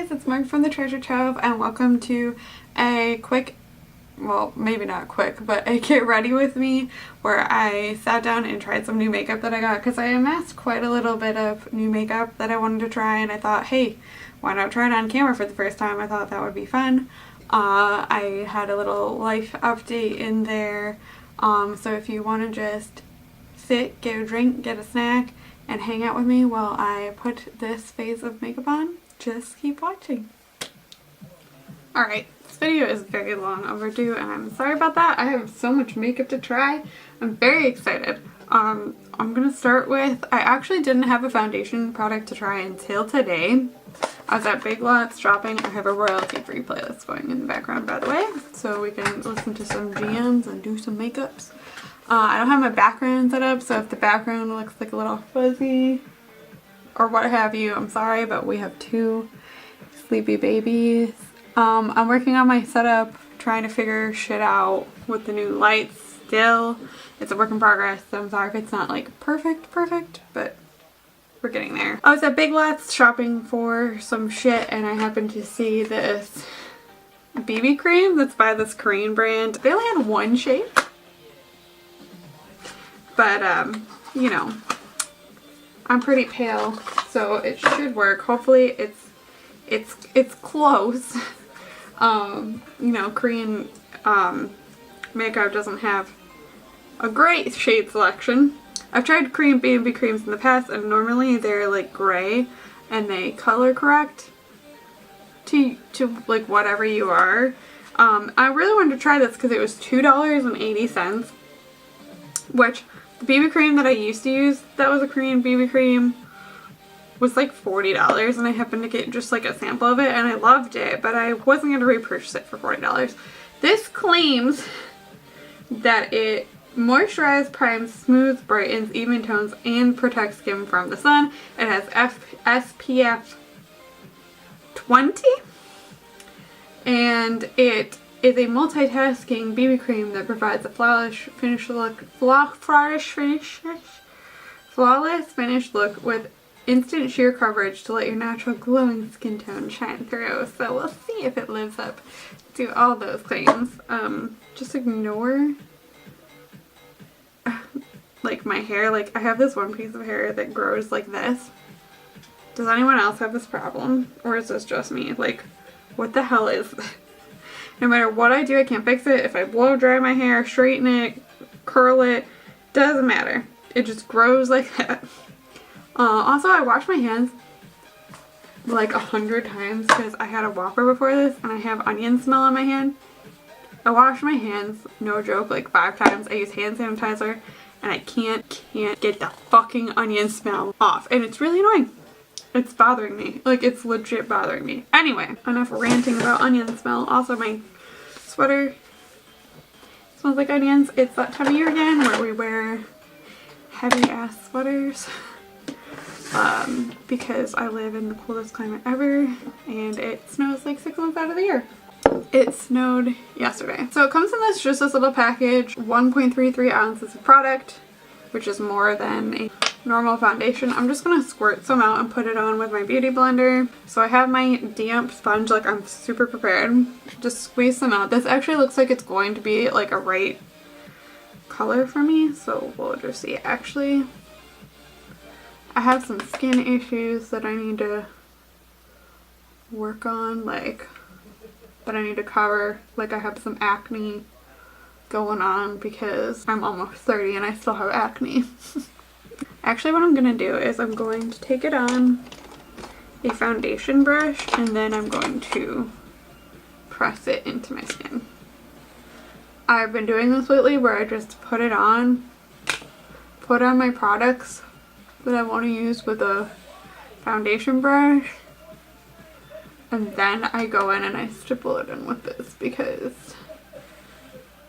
guys, it's Mark from the Treasure Trove and welcome to a quick, well maybe not quick, but a get ready with me where I sat down and tried some new makeup that I got because I amassed quite a little bit of new makeup that I wanted to try, and I thought, hey, why not try it on camera for the first time? I thought that would be fun. I had a little life update in there, so if you want to just sit, get a drink, get a snack, and hang out with me while I put this phase of makeup on, just keep watching. Alright, this video is very long overdue and I'm sorry about that. I have so much makeup to try. I'm very excited. I'm gonna start with, I actually didn't have a foundation product to try until today. I was at Big Lots shopping. I have a royalty-free playlist going in the background, by the way, so we can listen to some jams and do some makeups. I don't have my background set up, so if the background looks like a little fuzzy or what have you, I'm sorry, but we have two sleepy babies. I'm working on my setup, trying to figure shit out with the new lights still. It's a work in progress, so I'm sorry if it's not like perfect, but we're getting there. I was at Big Lots shopping for some shit and I happened to see this BB cream that's by this Korean brand. They only had one shade. But, you know, I'm pretty pale, so it should work. Hopefully it's close. You know, Korean makeup doesn't have a great shade selection. I've tried Korean BB creams in the past, and normally they're like gray, and they color correct to like whatever you are. I really wanted to try this because it was $2.80, which the BB cream that I used to use that was a Korean BB cream was like $40, and I happened to get just like a sample of it and I loved it, but I wasn't going to repurchase it for $40. This claims that it moisturizes, primes, smooths, brightens, even tones, and protects skin from the sun. It has SPF 20, and it is a multitasking BB cream that provides a flawless finish look with instant sheer coverage to let your natural glowing skin tone shine through. So we'll see if it lives up to all those claims. Just ignore like my hair. Like, I have this one piece of hair that grows like this. Does anyone else have this problem, or is this just me? Like, what the hell is this? No matter what I do, I can't fix it. If I blow dry my hair, straighten it, curl it, doesn't matter. It just grows like that. Also, I wash my hands like 100 times because I had a Whopper before this and I have onion smell on my hand. I wash my hands, no joke, like 5 times. I use hand sanitizer and I can't get the fucking onion smell off. And it's really annoying. It's bothering me. Like, it's legit bothering me. Anyway, enough ranting about onion smell. Also, my sweater smells like onions. It's that time of year again where we wear heavy ass sweaters. Because I live in the coolest climate ever and it snows like 6 months out of the year. It snowed yesterday. So it comes in just this little package, 1.33 ounces of product, which is more than a normal foundation. I'm just gonna squirt some out and put it on with my beauty blender. So I have my damp sponge, like I'm super prepared. Just squeeze some out. This actually looks like it's going to be like a right color for me, so we'll just see. Actually, I have some skin issues that I need to work on, like that I need to cover. Like, I have some acne going on because I'm almost 30 and I still have acne. Actually, what I'm gonna do is I'm going to take it on a foundation brush and then I'm going to press it into my skin. I've been doing this lately where I just put on my products that I want to use with a foundation brush, and then I go in and I stipple it in with this because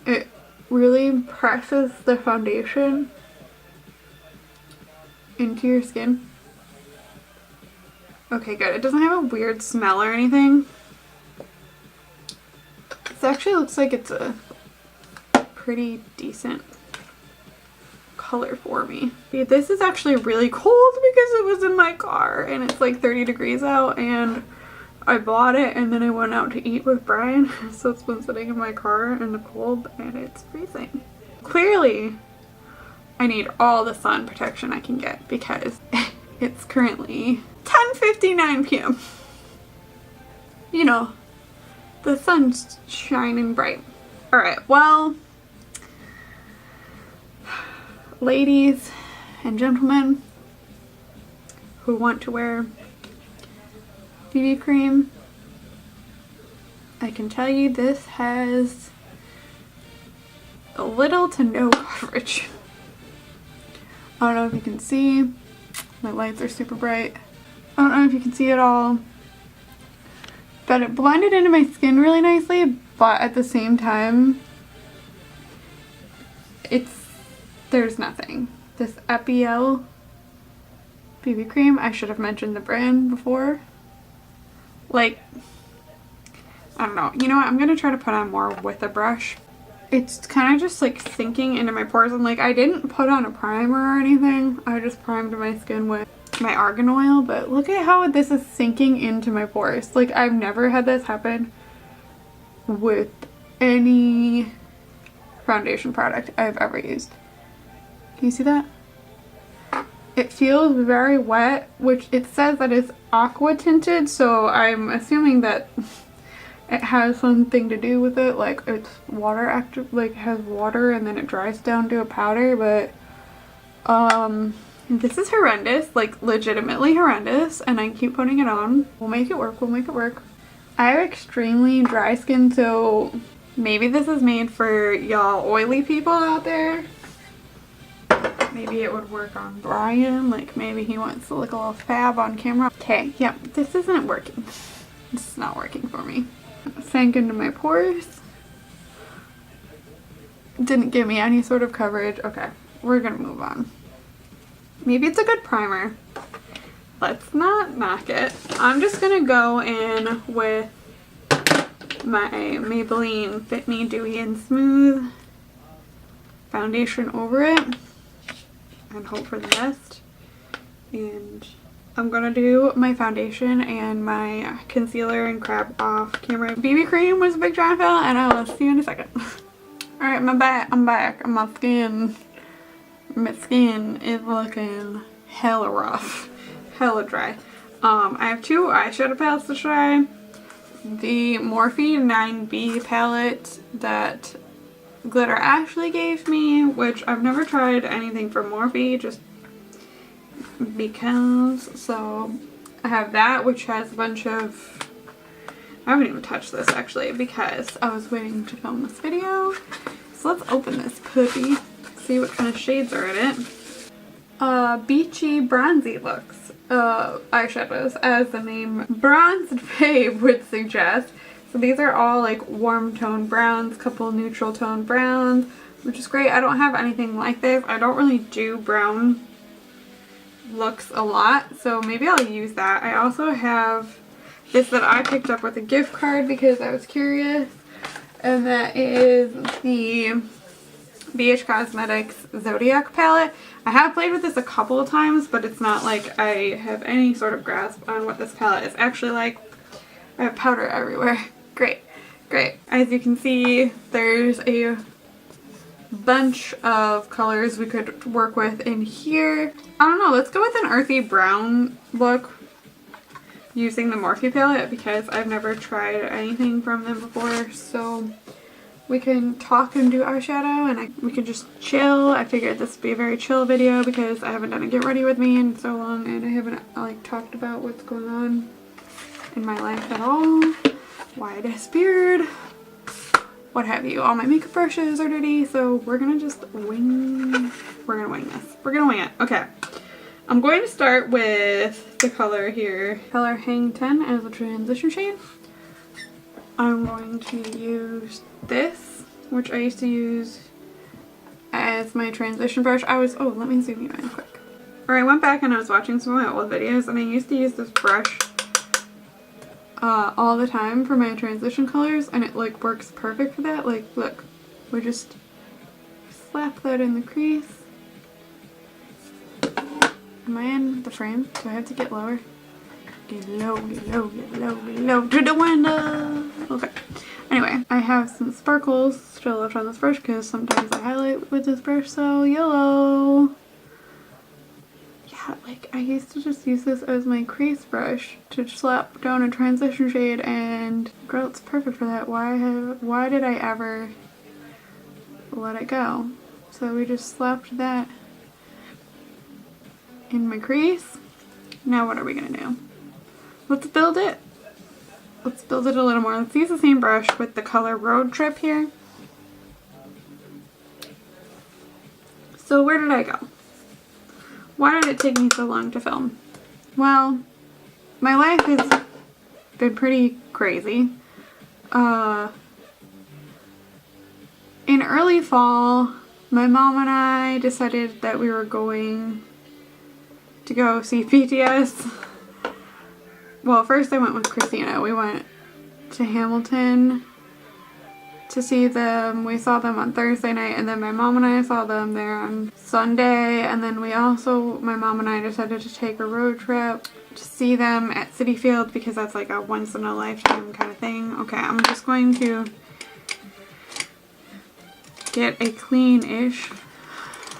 it really presses the foundation into your skin. Okay, good. It doesn't have a weird smell or anything. It actually looks like it's a pretty decent color for me. This is actually really cold because it was in my car and it's like 30 degrees out and I bought it and then I went out to eat with Brian, so it's been sitting in my car in the cold and it's freezing. Clearly, I need all the sun protection I can get because it's currently 10:59 p.m. You know, the sun's shining bright. Alright, well, ladies and gentlemen who want to wear BB cream, I can tell you this has little to no coverage. I don't know if you can see, my lights are super bright. I don't know if you can see it all, but it blended into my skin really nicely, but at the same time, there's nothing. This Epielle BB cream, I should have mentioned the brand before. Like, I don't know. You know what? I'm going to try to put on more with a brush. It's kind of just like sinking into my pores. And like, I didn't put on a primer or anything. I just primed my skin with my argan oil. But look at how this is sinking into my pores. Like, I've never had this happen with any foundation product I've ever used. Can you see that? It feels very wet, which it says that it's aqua tinted, so I'm assuming that it has something to do with it, like it's water active, like it has water and then it dries down to a powder. But this is horrendous, like legitimately horrendous, and I keep putting it on. We'll make it work, we'll make it work. I have extremely dry skin, so maybe this is made for y'all oily people out there. Maybe it would work on Brian, like maybe he wants to look a little fab on camera. Okay, yeah, this isn't working. This is not working for me. It sank into my pores. Didn't give me any sort of coverage. Okay, we're gonna move on. Maybe it's a good primer. Let's not knock it. I'm just gonna go in with my Maybelline Fit Me Dewy and Smooth foundation over it and hope for the best. And I'm gonna do my foundation and my concealer and crap off camera. BB cream was a big giant fail, and I will see you in a second. Alright, I'm back. And my skin is looking hella rough, hella dry. I have two eyeshadow palettes to try. The Morphe 9B palette that Glitterazi gave me, which I've never tried anything from Morphe just because. So I have that, which has a bunch of, I haven't even touched this actually because I was waiting to film this video. So let's open this puppy, see what kind of shades are in it. Beachy bronzy looks eyeshadows, as the name Bronzed Babe would suggest. So these are all like warm tone browns, couple neutral tone browns, which is great. I don't have anything like this. I don't really do brown looks a lot, so maybe I'll use that. I also have this that I picked up with a gift card because I was curious, and that is the BH Cosmetics Zodiac palette. I have played with this a couple of times, but it's not like I have any sort of grasp on what this palette is actually like. I have powder everywhere. Great. As you can see, there's a bunch of colors we could work with in here. I don't know, let's go with an earthy brown look using the Morphe palette because I've never tried anything from them before. So we can talk and do eyeshadow, and we can just chill. I figured this would be a very chill video because I haven't done a get ready with me in so long, and I haven't like talked about what's going on in my life at all. Wide ass beard, what have you. All my makeup brushes are dirty, so we're gonna just wing this. We're gonna wing it. Okay, I'm going to start with the color here. Color Hang 10 as a transition shade. I'm going to use this, which I used to use as my transition brush. Oh, let me zoom you in quick. Alright, I went back and I was watching some of my old videos, and I used to use this brush all the time for my transition colors, and it like works perfect for that. Like, look, we just slap that in the crease. Am I in the frame? Do I have to get lower? Get low, get low, get low, get window, to the window. Okay. Anyway, I have some sparkles still left on this brush because sometimes I highlight with this brush, so YOLO. Yeah, like I used to just use this as my crease brush to slap down a transition shade, and girl, it's perfect for that. Why did I ever let it go? So we just slapped that in my crease. Now what are we gonna do? Let's build it. Let's build it a little more. Let's use the same brush with the color Road Trip here. So where did I go? Why did it take me so long to film? Well, my life has been pretty crazy. In early fall, my mom and I decided that we were going to go see BTS. Well, first I went with Christina. We went to Hamilton to see them. We saw them on Thursday night, and then my mom and I saw them there on Sunday, and then my mom and I decided to take a road trip to see them at Citi Field because that's like a once in a lifetime kind of thing. Okay, I'm just going to get a clean-ish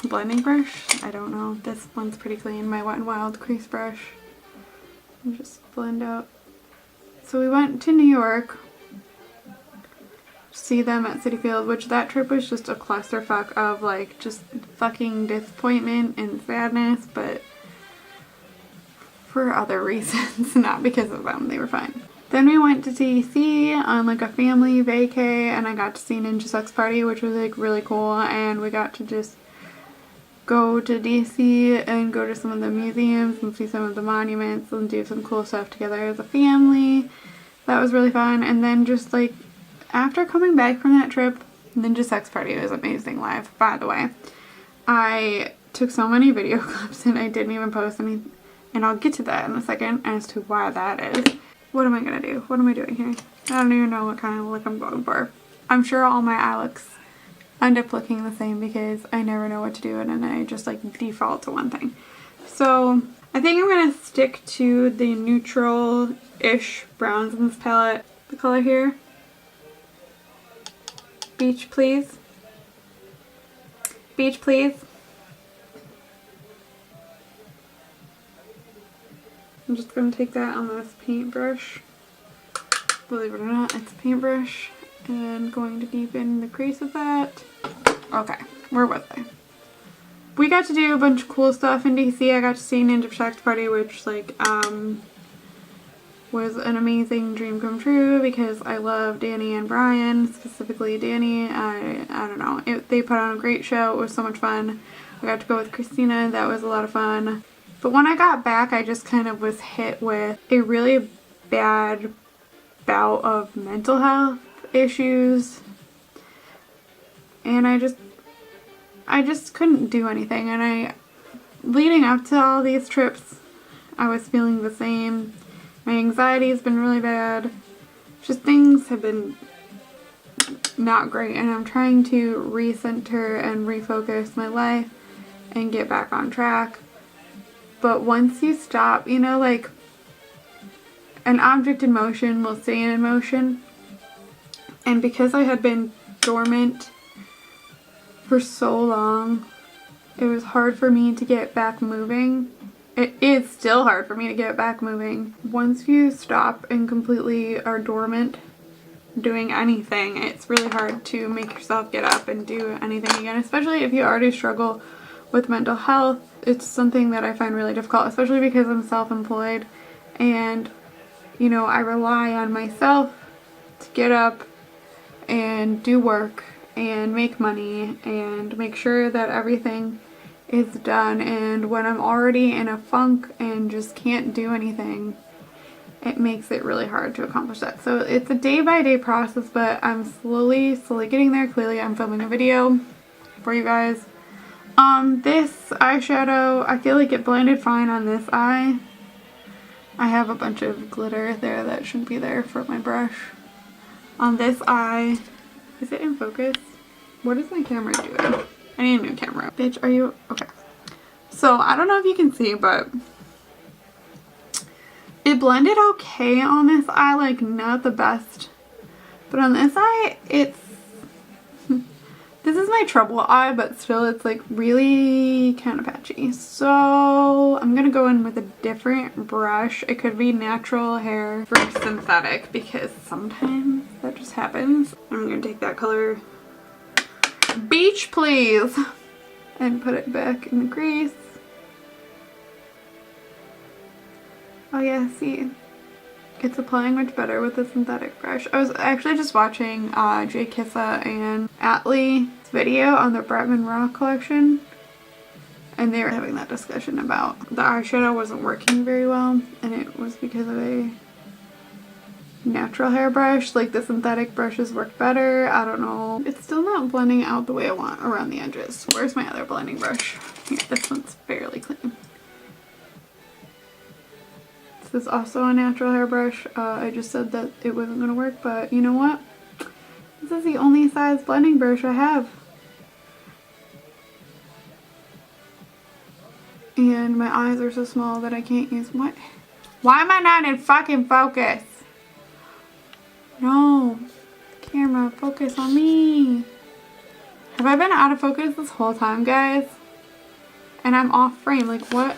blending brush. I don't know, this one's pretty clean. My Wet n Wild crease brush. And just blend out. So we went to New York to see them at Citi Field, which that trip was just a clusterfuck of like just fucking disappointment and sadness, but for other reasons, not because of them. They were fine. Then we went to DC on like a family vacay, and I got to see Ninja Sex Party, which was like really cool, and we got to just go to DC and go to some of the museums and see some of the monuments and do some cool stuff together as a family. That was really fun. And then just like after coming back from that trip, Ninja Sex Party was amazing live, by the way. I took so many video clips and I didn't even post any, and I'll get to that in a second as to why that is. What am I gonna do? What am I doing here? I don't even know what kind of look I'm going for. I'm sure all my eye looks end up looking the same because I never know what to do, and then I just like default to one thing. So I think I'm gonna stick to the neutral-ish browns in this palette. The color here, Beach Please. Beach Please. I'm just gonna take that on this paintbrush. Believe it or not, it's a paintbrush. And going to deepen the crease of that. Okay, where was I? We got to do a bunch of cool stuff in DC. I got to see Ninja Sex Party, which like was an amazing dream come true because I love Danny and Brian, specifically Danny. I don't know, they put on a great show. It was so much fun. I got to go with Christina. That was a lot of fun. But when I got back, I just kind of was hit with a really bad bout of mental health issues, and I just couldn't do anything. And leading up to all these trips, I was feeling the same. My anxiety has been really bad. Just things have been not great, and I'm trying to recenter and refocus my life and get back on track. But once you stop, you know, like an object in motion will stay in motion. And because I had been dormant for so long, it was hard for me to get back moving. It is still hard for me to get back moving. Once you stop and completely are dormant doing anything, it's really hard to make yourself get up and do anything again, especially if you already struggle with mental health. It's something that I find really difficult, especially because I'm self-employed and, you know, I rely on myself to get up and do work and make money and make sure that everything is done. And when I'm already in a funk and just can't do anything, it makes it really hard to accomplish that. So it's a day-by-day process, but I'm slowly getting there. Clearly I'm filming a video for you guys. This eyeshadow, I feel like it blended fine on this eye. I have a bunch of glitter there that shouldn't be there for my brush. On this eye, is it in focus? What is my camera doing? I need a new camera. Bitch, are you? Okay. So, I don't know if you can see, but It blended okay on this eye, like not the best. But on this eye, it's... This is my trouble eye, but still it's like really kind of patchy. So I'm going to go in with a different brush. It could be natural hair versus synthetic because sometimes that just happens. I'm going to take that color Beach Please and put it back in the crease. Oh yeah, see, it's applying much better with the synthetic brush. I was actually just watching Jay Kissa and Atlee's video on the Bretman Raw collection, and they were having that discussion about the eyeshadow wasn't working very well, and it was because of a natural hair brush. Like the synthetic brushes work better. I don't know. It's still not blending out the way I want around the edges. Where's my other blending brush? Here, this one's fairly clean. This is also a natural hair brush. I just said that it wasn't going to work, but you know what? This is the only size blending brush I have. And my eyes are so small that I can't use my... Why am I not in fucking focus? No. Camera, focus on me. Have I been out of focus this whole time, guys? And I'm off frame. Like, what?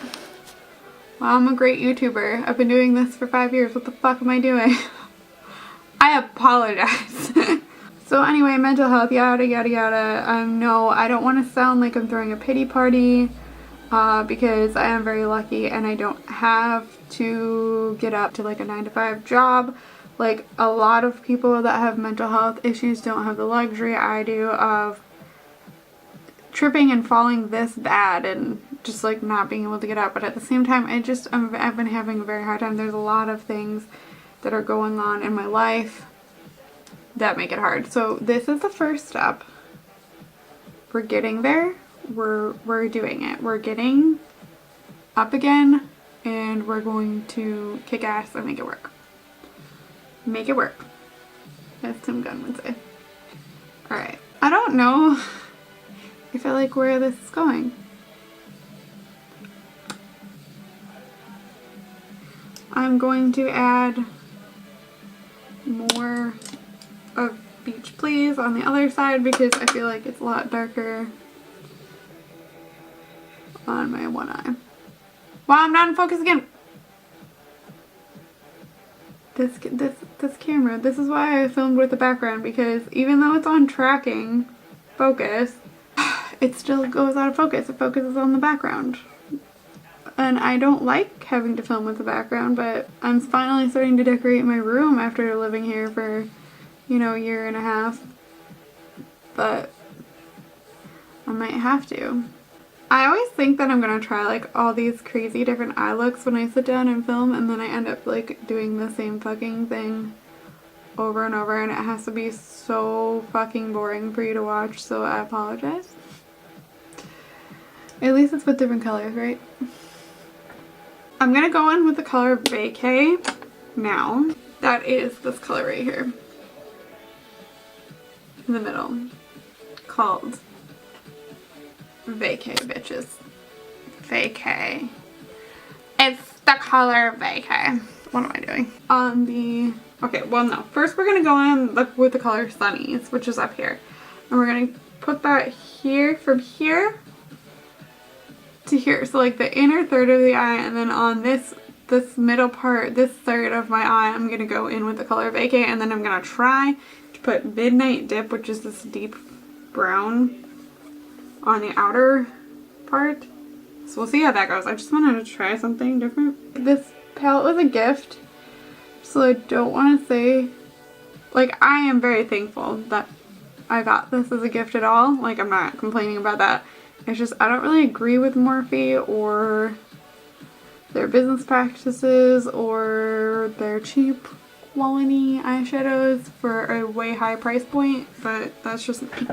Wow, I'm a great YouTuber. I've been doing this for 5 years. What the fuck am I doing? I apologize. So anyway, mental health, yada yada yada. No, I don't want to sound like I'm throwing a pity party because I am very lucky and I don't have to get up to like a 9-to-5 job. Like a lot of people that have mental health issues don't have the luxury I do of tripping and falling this bad and just like not being able to get up. But at the same time, I've been having a very hard time. There's a lot of things that are going on in my life that make it hard. So this is the first step. We're getting there. We're doing it. We're getting up again and we're going to kick ass and make it work. Make it work, as Tim Gunn would say. Alright. I don't know if I like where this is going. I'm going to add more of Beach Please on the other side because I feel like it's a lot darker on my one eye. Wow, I'm not in focus again. This camera, this is why I filmed with the background, because even though it's on tracking focus, it still goes out of focus. It focuses on the background. And I don't like having to film with the background, but I'm finally starting to decorate my room after living here for, you know, a year and a half. But I might have to. I always think that I'm gonna try like all these crazy different eye looks when I sit down and film, and then I end up like doing the same fucking thing over and over, and it has to be so fucking boring for you to watch, so I apologize. At least it's with different colors, right? I'm gonna go in with the color Vacay now. That is this color right here in the middle, called Vacay, bitches. Vacay. It's the color Vacay. What am I doing? Okay, well no. First we're gonna go in with the color Sunnies, which is up here. And we're gonna put that here, from here to here. So like the inner third of the eye, and then on this middle part, this third of my eye, I'm gonna go in with the color Vacay, and then I'm gonna try to put Midnight Dip, which is this deep brown, on the outer part. So we'll see how that goes. I just wanted to try something different. This palette was a gift, so I don't want to say, like, I am very thankful that I got this as a gift at all. Like, I'm not complaining about that. It's just I don't really agree with Morphe or their business practices or their cheap quality eyeshadows for a way high price point, but that's just me.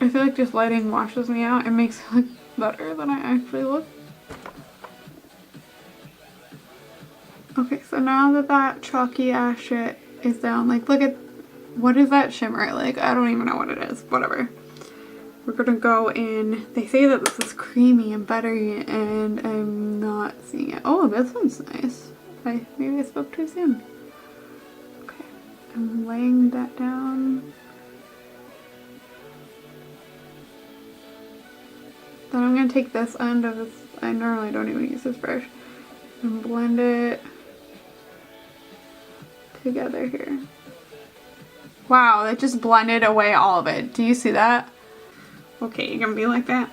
I feel like just lighting washes me out and makes it look better than I actually look. Okay, so now that that chalky ass shit is down, like look at, what is that shimmer? Like I don't even know what it is, whatever. We're gonna go in, they say that this is creamy and buttery and I'm not seeing it. Oh, this one's nice. Maybe I spoke too soon. Okay, I'm laying that down. Then I'm gonna take this end of this, I normally don't even use this brush, and blend it together here. Wow, that just blended away all of it. Do you see that? Okay, you're gonna be like that.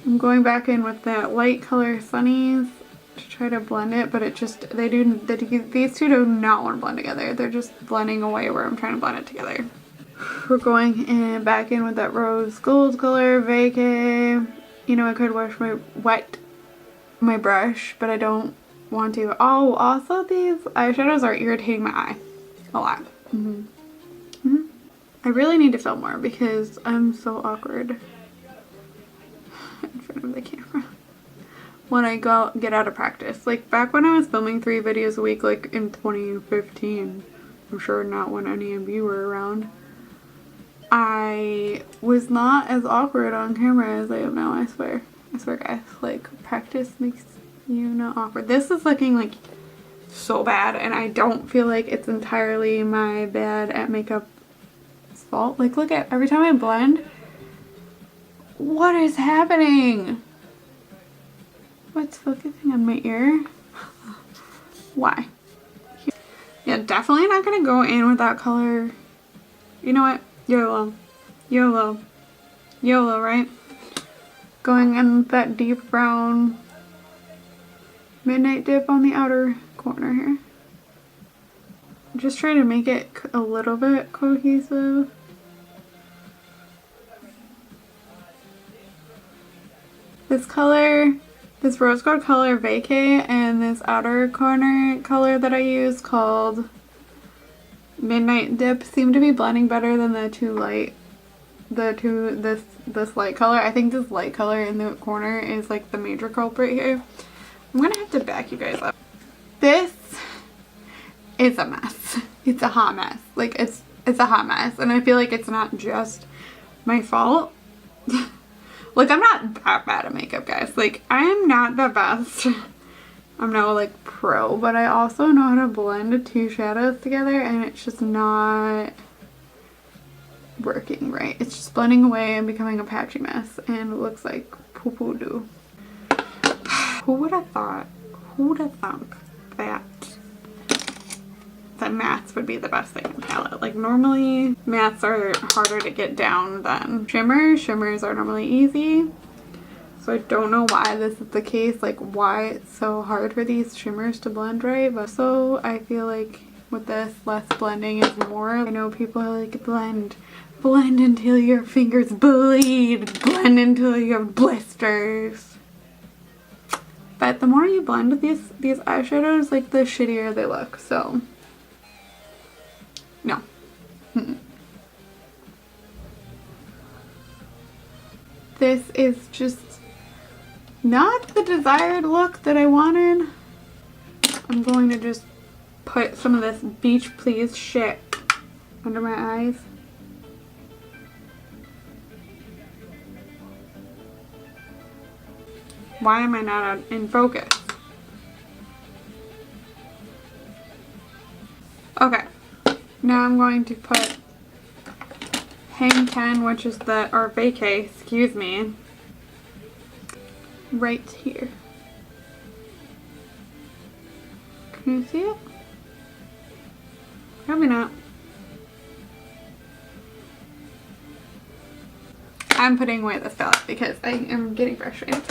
I'm going back in with that light color Sunnies to try to blend it, but it just, these two do not want to blend together. They're just blending away where I'm trying to blend it together. We're going in back in with that rose gold color Vacay. You know, I could wet my brush, but I don't want to. Oh, also these eyeshadows are irritating my eye a lot. I really need to film more because I'm so awkward in front of the camera when I get out of practice. Like back when I was filming 3 videos a week, like in 2015, I'm sure not when any of you were around, I was not as awkward on camera as I am now, I swear. I swear guys, like practice makes you not awkward. This is looking like so bad and I don't feel like it's entirely my bad at makeup fault. Like look at, every time I blend, what is happening? What's focusing on my ear? Why? Yeah, definitely not gonna go in with that color. You know what? YOLO. YOLO. YOLO, right? Going in with that deep brown midnight dip on the outer corner here. I'm just trying to make it a little bit cohesive. This color, this rose gold color Vacay, and this outer corner color that I use called Midnight Dip seem to be blending better than this light color. I think this light color in the corner is like the major culprit here. I'm gonna have to back you guys up. This is a mess. It's a hot mess. Like it's a hot mess, and I feel like it's not just my fault. Like I'm not that bad at makeup, guys. Like I am not the best. I'm no like pro, but I also know how to blend 2 shadows together, and it's just not working right. It's just blending away and becoming a patchy mess, and it looks like poo-poo doo. Who would have thought? Who would have thunk that mattes would be the best thing in palette? Like normally mattes are harder to get down than shimmers. Shimmers are normally easy. So I don't know why this is the case, like why it's so hard for these shimmers to blend right. But so I feel like with this, less blending is more. I know people are like blend until your fingers bleed, blend until you have blisters. But the more you blend with these eyeshadows, like the shittier they look. So no. This is just not the desired look that I wanted. I'm going to just put some of this Beach Please shit under my eyes. Why am I not in focus? Okay, now I'm going to put Hang 10, which is or Vacay, excuse me, right here. Can you see it? Probably not. I'm putting away this palette because I am getting frustrated.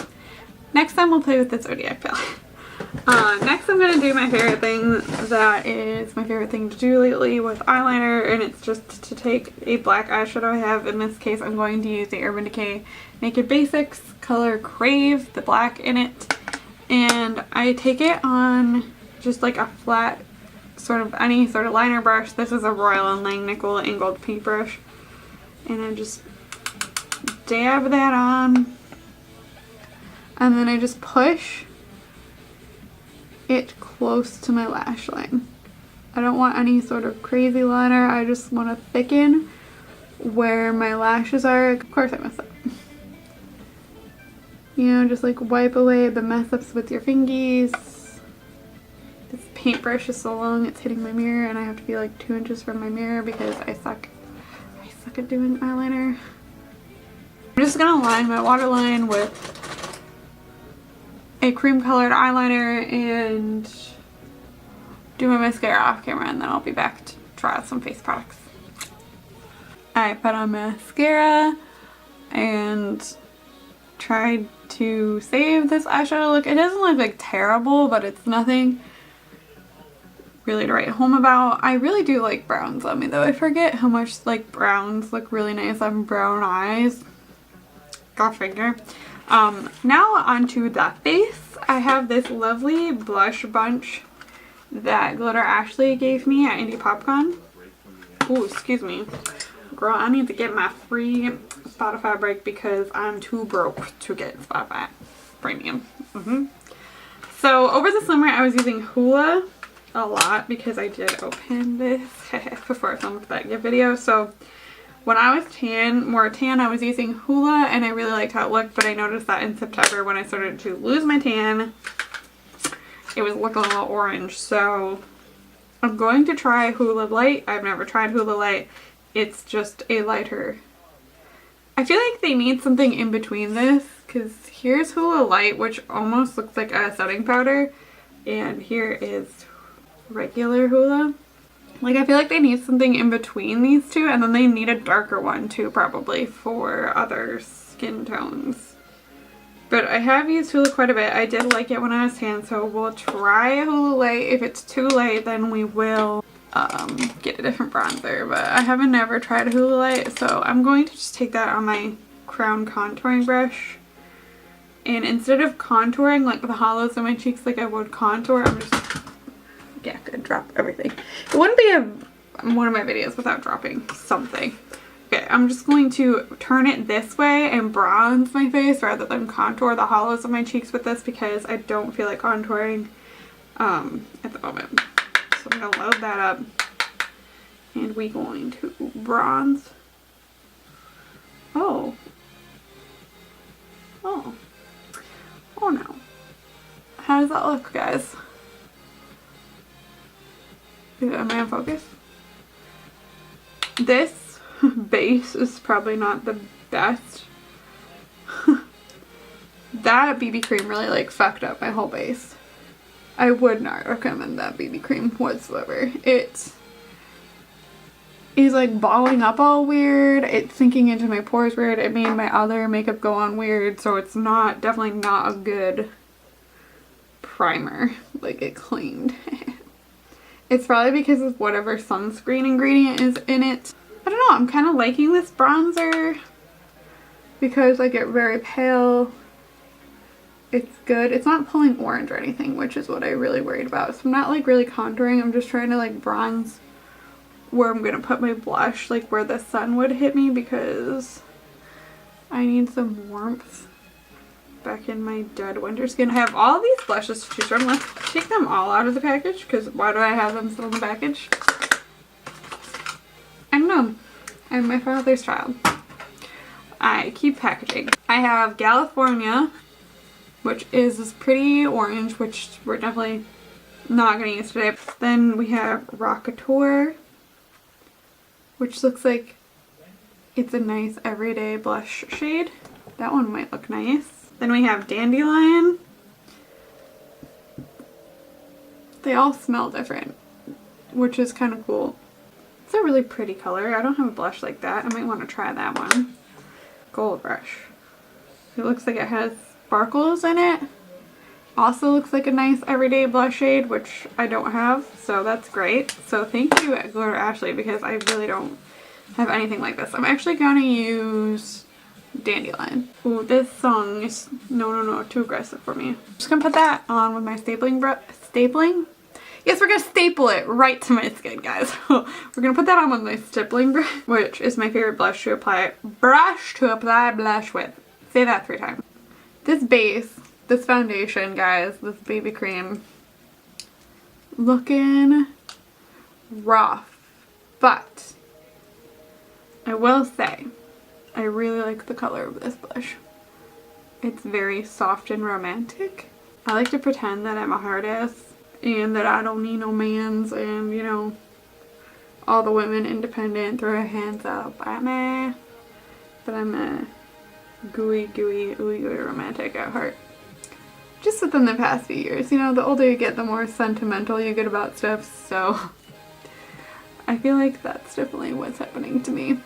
Next time we'll play with the Zodiac palette. Next I'm going to do my favorite thing that is my favorite thing to do lately with eyeliner, and it's just to take a black eyeshadow I have. In this case I'm going to use the Urban Decay Naked Basics color Crave, the black in it, and I take it on just like a flat sort of any sort of liner brush. This is a Royal & Langnickel angled paintbrush, and I just dab that on, and then I just push it close to my lash line. I don't want any sort of crazy liner. I just want to thicken where my lashes are. Of course I mess up. You know, just like wipe away the mess ups with your fingies. This paintbrush is so long it's hitting my mirror, and I have to be like 2 inches from my mirror because I suck at doing eyeliner. I'm just gonna line my waterline with a cream colored eyeliner and do my mascara off camera, and then I'll be back to try out some face products. I put on mascara and tried to save this eyeshadow look. It doesn't look like terrible, but it's nothing really to write home about. I really do like browns on me though. I forget how much like browns look really nice on brown eyes. Go figure. Now onto the face. I have this lovely blush bunch that Glitteratzi gave me at Indie Popcorn. Oh, excuse me. Girl, I need to get my free Spotify break because I'm too broke to get Spotify Premium. So over the summer I was using Hoola a lot because I did open this before I filmed that gift video. So when I was more tan, I was using Hoola and I really liked how it looked, but I noticed that in September when I started to lose my tan, it was looking a little orange. So I'm going to try Hoola Lite. I've never tried Hoola Lite. It's just a lighter. I feel like they need something in between this, because here's Hoola Lite, which almost looks like a setting powder, and here is regular Hoola. Like, I feel like they need something in between these two, and then they need a darker one too, probably, for other skin tones. But I have used Hoola quite a bit. I did like it when I was tan, so we'll try Hoola Lite. If it's too late, then we will get a different bronzer. But I haven't never tried a Hoola Lite, so I'm going to just take that on my crown contouring brush. And instead of contouring like the hollows of my cheeks like I would contour, I'm just... yeah, gonna drop everything. It wouldn't be one of my videos without dropping something. Okay, I'm just going to turn it this way and bronze my face rather than contour the hollows of my cheeks with this because I don't feel like contouring at the moment. So I'm gonna load that up and we're going to bronze. Oh no. How does that look, guys? Am I in focus? This base is probably not the best. That BB cream really like fucked up my whole base. I would not recommend that BB cream whatsoever. It is like balling up all weird. It's sinking into my pores weird. It made my other makeup go on weird, so it's definitely not a good primer. Like, it cleaned. It's probably because of whatever sunscreen ingredient is in it. I don't know, I'm kind of liking this bronzer because I get very pale. It's good. It's not pulling orange or anything, which is what I really worried about. So I'm not like really contouring. I'm just trying to like bronze where I'm going to put my blush, like where the sun would hit me, because I need some warmth back in my dead winter skin. I have all these blushes to choose from. Let's take them all out of the package, because why do I have them still in the package? I don't know. I'm my father's child. I keep packaging. I have California, which is this pretty orange, which we're definitely not going to use today. Then we have Rockateur, which looks like it's a nice everyday blush shade. That one might look nice. Then we have Dandelion. They all smell different, which is kind of cool. It's a really pretty color. I don't have a blush like that. I might want to try that one. Gold Rush. It looks like it has sparkles in it. Also looks like a nice everyday blush shade, which I don't have, so that's great. So thank you, Glitteratzi, because I really don't have anything like this. I'm actually gonna use Dandelion. Ooh, this song is no, too aggressive for me. I'm just gonna put that on with my stapling? Yes, we're gonna staple it right to my skin, guys. We're gonna put that on with my stippling brush, which is my favorite blush to apply blush with. Say that 3 times. This base, this foundation, guys, this BB cream, looking rough, but I will say I really like the color of this blush. It's very soft and romantic. I like to pretend that I'm a hard ass and that I don't need no mans, and you know, all the women independent, throw your hands up. I'm a gooey romantic at heart. Just within the past few years, you know, the older you get, the more sentimental you get about stuff, so I feel like that's definitely what's happening to me.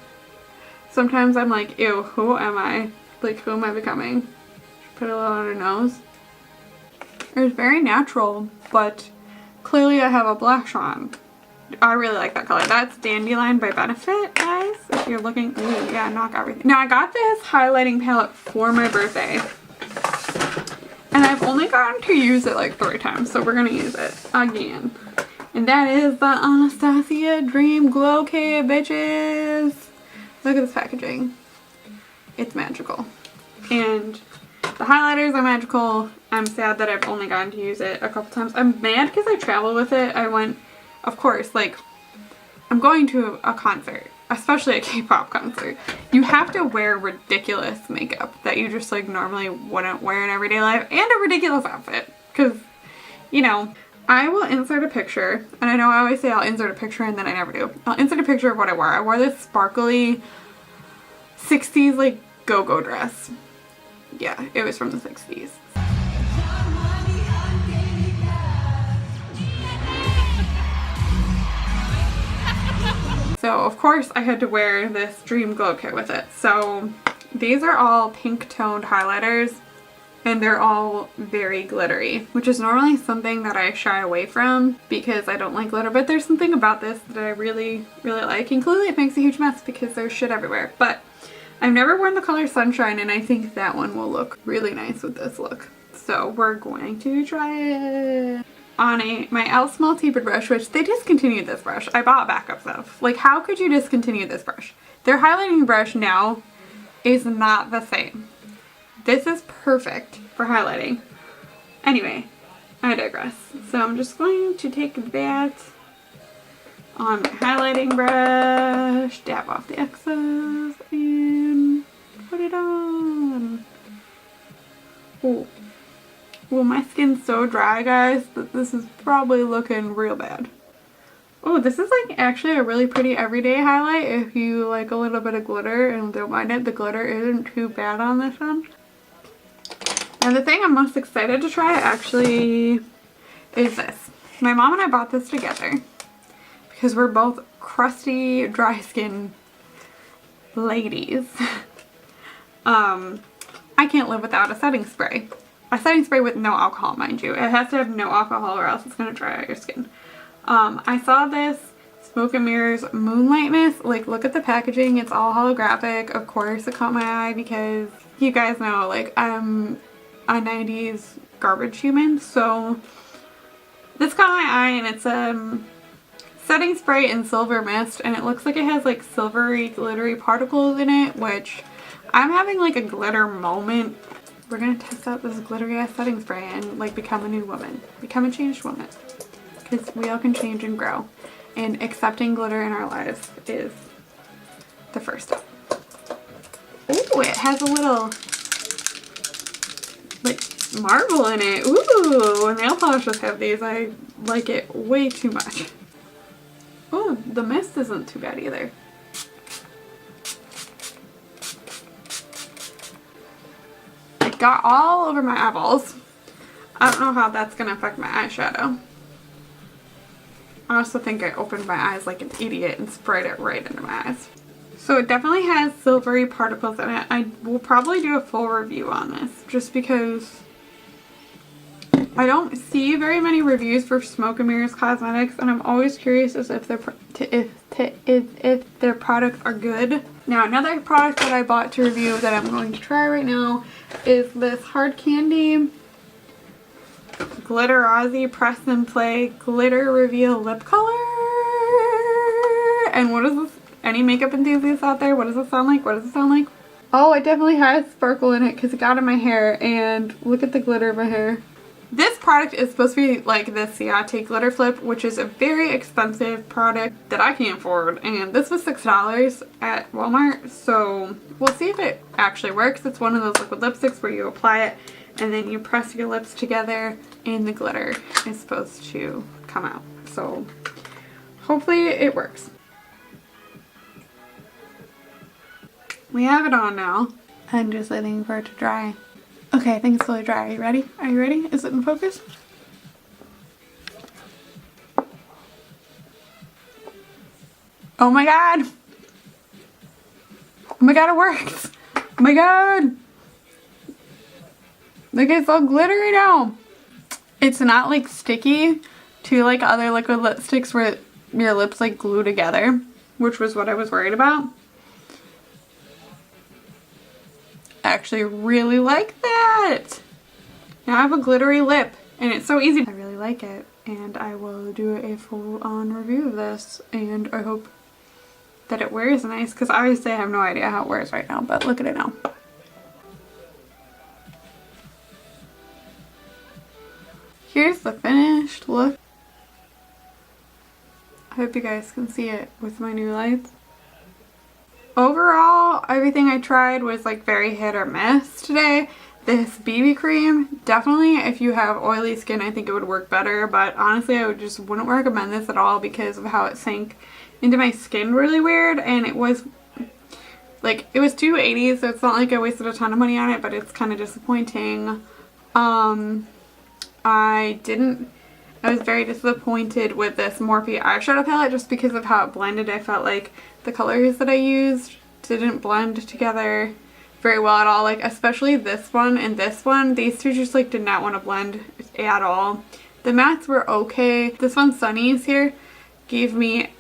Sometimes I'm like, ew, who am I? Like, who am I becoming? Put a little on her nose. It's very natural, but clearly I have a blush on. I really like that color. That's Dandelion by Benefit, guys. If you're looking, ooh, yeah, knock everything. Now, I got this highlighting palette for my birthday, and I've only gotten to use it like 3 times, so we're gonna use it again. And that is the Anastasia Dream Glowkit, bitches. Look at this packaging. It's magical. And the highlighters are magical. I'm sad that I've only gotten to use it a couple times. I'm mad because I travel with it. I went, of course, like, I'm going to a concert, especially a K-pop concert. You have to wear ridiculous makeup that you just like normally wouldn't wear in everyday life, and a ridiculous outfit. Because, you know, I will insert a picture, and I know I always say I'll insert a picture and then I never do. I'll insert a picture of what I wore. I wore this sparkly 60s like go-go dress. Yeah, it was from the 60s. So of course I had to wear this Dream Glow Kit with it. So these are all pink toned highlighters, and they're all very glittery, which is normally something that I shy away from because I don't like glitter, but there's something about this that I really like, and clearly it makes a huge mess because there's shit everywhere. But I've never worn the color Sunshine, and I think that one will look really nice with this look. So we're going to try it on my e.l.f. Small Tapered brush, which they discontinued this brush. I bought backups of. Like, how could you discontinue this brush? Their highlighting brush now is not the same. This is perfect for highlighting. Anyway, I digress. So I'm just going to take that on my highlighting brush, dab off the excess, and put it on. Ooh. Well, my skin's so dry, guys, that this is probably looking real bad. Oh, this is like actually a really pretty everyday highlight if you like a little bit of glitter and don't mind it. The glitter isn't too bad on this one. And the thing I'm most excited to try actually is this. My mom and I bought this together because we're both crusty, dry skin ladies. I can't live without a setting spray. A setting spray with no alcohol, mind you. It has to have no alcohol or else it's going to dry out your skin. I saw this Smoke and Mirrors Moonlight Mist. Like, look at the packaging. It's all holographic. Of course, it caught my eye because you guys know, like, I'm a 90s garbage human. So this caught my eye, and it's setting spray in silver mist, and it looks like it has like silvery glittery particles in it, which I'm having like a glitter moment. We're gonna test out this glittery ass setting spray and like become a new woman, become a changed woman, because we all can change and grow, and accepting glitter in our lives is the first step. Ooh, it has a little like marble in it. Ooh, nail polishes have these. I like it way too much. Oh, the mist isn't too bad either. It got all over my eyeballs. I don't know how that's going to affect my eyeshadow. I also think I opened my eyes like an idiot and sprayed it right into my eyes. So it definitely has silvery particles in it. I will probably do a full review on this just because I don't see very many reviews for Smoke and Mirrors Cosmetics, and I'm always curious as if their products are good. Now, another product that I bought to review that I'm going to try right now is this Hard Candy Glitterazi Press and Play Glitter Reveal Lip Color. And what is this? Any makeup enthusiasts out there? What does it sound like? What does it sound like? Oh, it definitely has sparkle in it because it got in my hair, and look at the glitter in my hair. This product is supposed to be like the Ciate Glitter Flip, which is a very expensive product that I can't afford, and this was $6 at Walmart, so we'll see if it actually works. It's one of those liquid lipsticks where you apply it and then you press your lips together and the glitter is supposed to come out. So hopefully it works. We have it on now. I'm just waiting for it to dry. Okay, I think it's fully dry. Are you ready? Are you ready? Is it in focus? Oh my god! Oh my god, it works! Oh my god! Look, it's all glittery now. It's not like sticky to like other liquid lipsticks where your lips like glue together, which was what I was worried about. I actually really like that. Now I have a glittery lip and it's so easy. I really like it and I will do a full-on review of this and I hope that it wears nice because obviously I have no idea how it wears right now, but look at it now. Here's the finished look. I hope you guys can see it with my new lights. Overall, everything I tried was like very hit or miss today. This BB cream, definitely if you have oily skin, I think it would work better, but honestly I just wouldn't recommend this at all because of how it sank into my skin really weird, and it was like, it was $2.80, so it's not like I wasted a ton of money on it, but it's kind of disappointing. I was very disappointed with this Morphe eyeshadow palette just because of how it blended. I felt like the colors that I used didn't blend together very well at all, like especially this one and this one. These two just like did not want to blend at all. The mattes were okay. This one, Sunny's here, gave me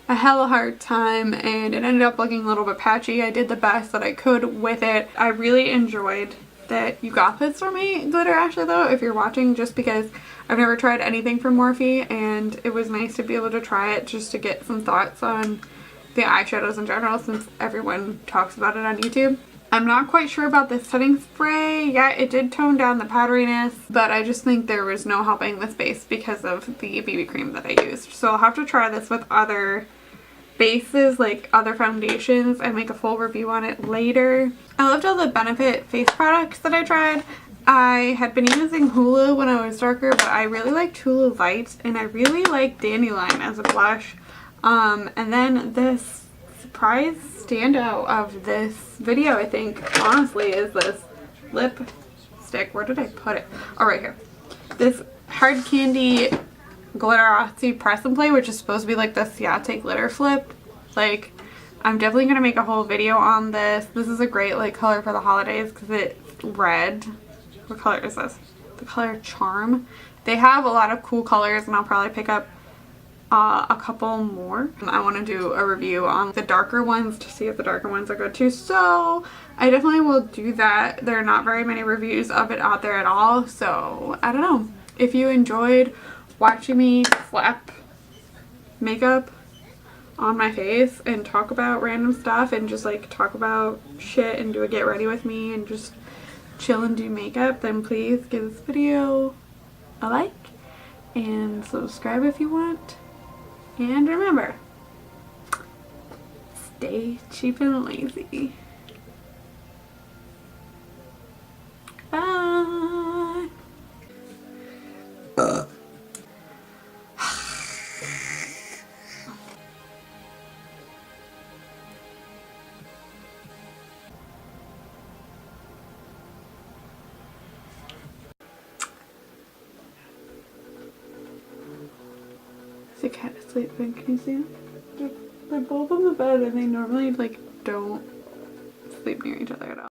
a hella hard time and it ended up looking a little bit patchy. I did the best that I could with it. I really enjoyed that you got this for me, Glitterazi, though, if you're watching, just because I've never tried anything from Morphe and it was nice to be able to try it just to get some thoughts on the eyeshadows in general since everyone talks about it on YouTube. I'm not quite sure about this setting spray. Yeah, it did tone down the powderiness, but I just think there was no helping this base because of the BB cream that I used. So I'll have to try this with other bases, like other foundations, and make a full review on it later. I loved all the Benefit face products that I tried. I had been using Hoola when I was darker, but I really liked Hoola Lite, and I really liked Dandelion as a blush. And then this surprise standout of this video, I think, honestly, is this lipstick. Where did I put it? Oh, right here. This Hard Candy Glitteratzi Press and Play, which is supposed to be like the Ciate glitter flip. Like, I'm definitely going to make a whole video on this. This is a great like color for the holidays because it's red. What color is this? The color Charm. They have a lot of cool colors and I'll probably pick up a couple more. I want to do a review on the darker ones to see if the darker ones are good too, so I definitely will do that. There are not very many reviews of it out there at all, so I don't know. If you enjoyed watching me slap makeup on my face and talk about random stuff and just like talk about shit and do a get ready with me and just chill and do makeup, then please give this video a like and subscribe if you want. And remember, stay cheap and lazy. Bye. Is the cat asleep? Can you see him? They're both on the bed and they normally like don't sleep near each other at all.